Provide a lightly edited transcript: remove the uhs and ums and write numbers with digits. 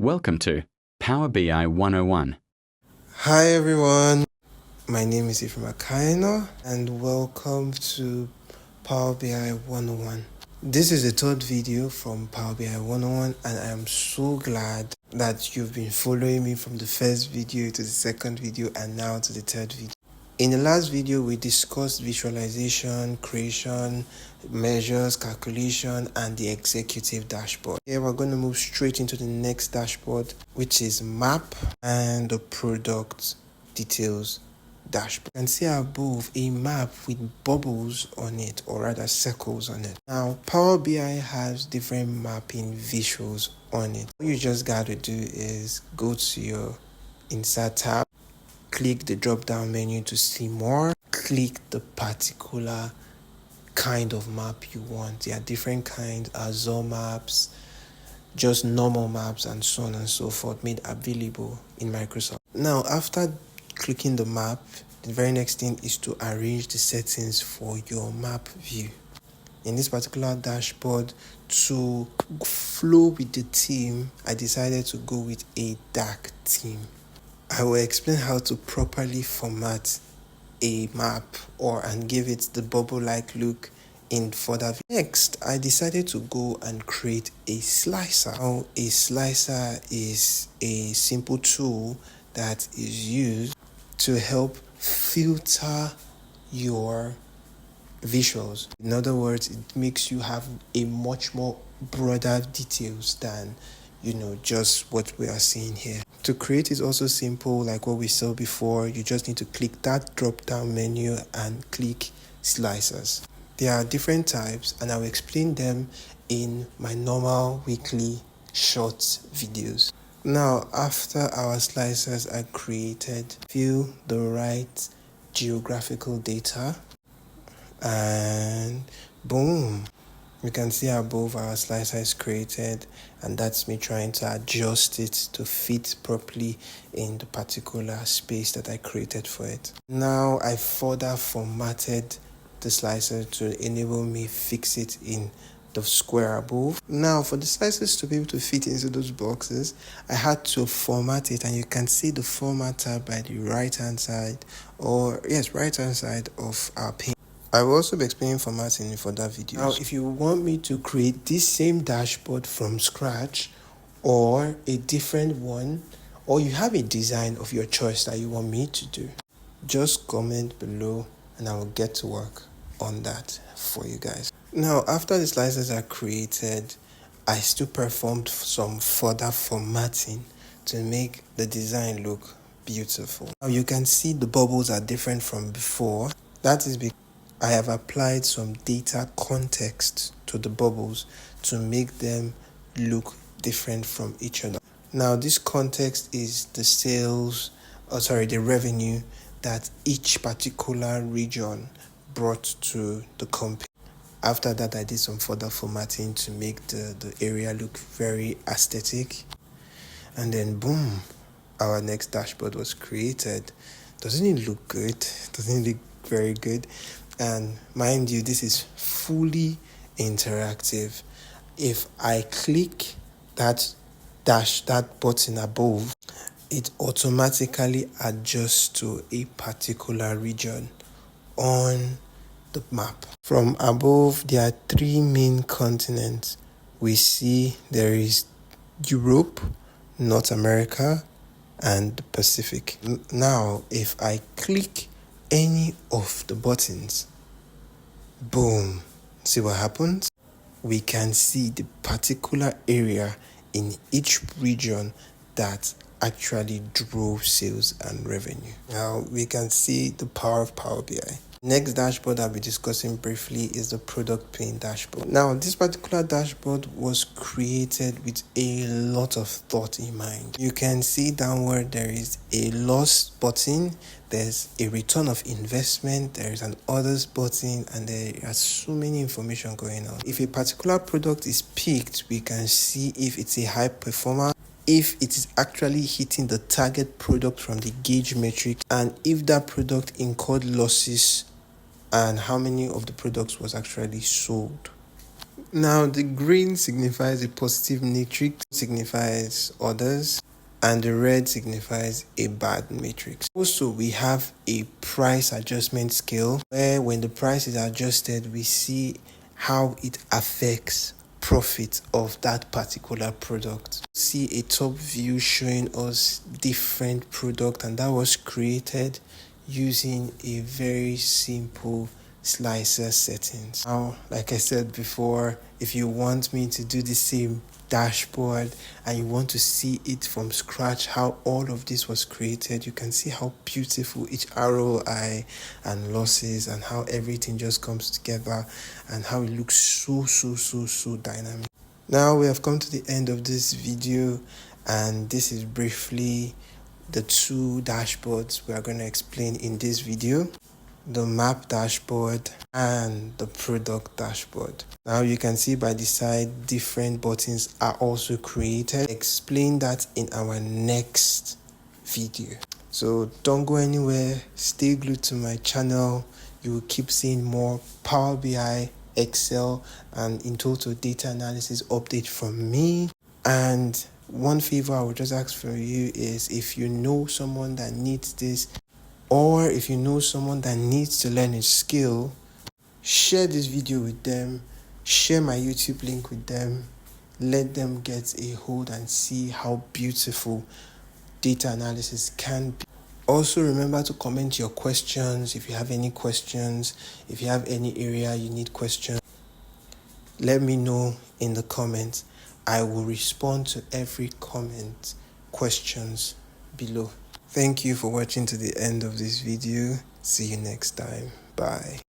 Welcome to Power BI 101. Hi everyone, my name is Ifeoma Kaino and welcome to Power BI 101. This is the third video from Power BI 101 and I am so glad that you've been following me from the first video to the second video and now to the third video. In the last video, we discussed visualization, creation, measures, calculation, and the executive dashboard. Here we're going to move straight into the next dashboard, which is map and the product details dashboard. You can see above a map with bubbles on it, or rather circles on it. Now, Power BI has different mapping visuals on it. What you just got to do is go to your Insert tab, click the drop down menu to see more, click the particular kind of map you want. There are different kinds, Azure maps, just normal maps, and so on and so forth, made available in Microsoft. Now, after clicking the map, the very next thing is to arrange the settings for your map view. In this particular dashboard, to flow with the theme, I decided to go with a dark theme. I will explain how to properly format a map and give it the bubble-like look in further. Next, I decided to go and create a slicer. Now, a slicer is a simple tool that is used to help filter your visuals. In other words, it makes you have a much more broader details than just what we are seeing here. To create is also simple, like what we saw before. You just need to click that drop down menu and click slicers. There are different types and I will explain them in my normal weekly short videos. Now, after our slicers are created, fill the right geographical data and boom. You can see above our slicer is created, and that's me trying to adjust it to fit properly in the particular space that I created for it. Now I further formatted the slicer to enable me fix it in the square above. Now for the slices to be able to fit into those boxes, I had to format it, and you can see the formatter by the right hand side of our page. I will also be explaining formatting for that video. Now, if you want me to create this same dashboard from scratch or a different one, or you have a design of your choice that you want me to do, just comment below and I will get to work on that for you guys. Now, after the slices are created, I still performed some further formatting to make the design look beautiful. Now, you can see the bubbles are different from before. That is because I have applied some data context to the bubbles to make them look different from each other. Now, this context is the revenue that each particular region brought to the company. After that, I did some further formatting to make the area look very aesthetic. And then boom, our next dashboard was created. Doesn't it look good? Doesn't it look very good? And mind you, this is fully interactive. If I click that button above, it automatically adjusts to a particular region on the map. From above, there are three main continents. We see there is Europe, North America, and the Pacific. Now, if I click any of the buttons, boom, see what happens? We can see the particular area in each region that actually drove sales and revenue. Now we can see the power of Power BI. Next dashboard I'll be discussing briefly is the product pane dashboard. Now, this particular dashboard was created with a lot of thought in mind. You can see downward there is a loss button, there's a return of investment, there is an others button, and there are so many information going on. If a particular product is picked, we can see if it's a high performer, if it is actually hitting the target product from the gauge metric, and if that product incurred losses and how many of the products was actually sold. Now the green signifies a positive matrix, signifies others, and the red signifies a bad matrix. Also, we have a price adjustment scale where when the price is adjusted, we see how it affects profit of that particular product. See a top view showing us different product, and that was created using a very simple slicer settings. Now, like I said before, if you want me to do the same dashboard and you want to see it from scratch, how all of this was created, you can see how beautiful each ROI and losses and how everything just comes together and how it looks so dynamic. Now we have come to the end of this video, and this is briefly the two dashboards we are going to explain in this video: the map dashboard and the product dashboard. Now you can see by the side different buttons are also created. Explain that in our next video. So don't go anywhere, stay glued to my channel. You will keep seeing more Power BI, Excel, and in total data analysis update from me. And one favor I would just ask from you is, if you know someone that needs this, or if you know someone that needs to learn a skill, share this video with them, share my YouTube link with them, let them get a hold and see how beautiful data analysis can be. Also, remember to comment your questions. If you have any questions, if you have any area you need questions, let me know in the comments. I will respond to every comment, questions below. Thank you for watching to the end of this video. See you next time. Bye.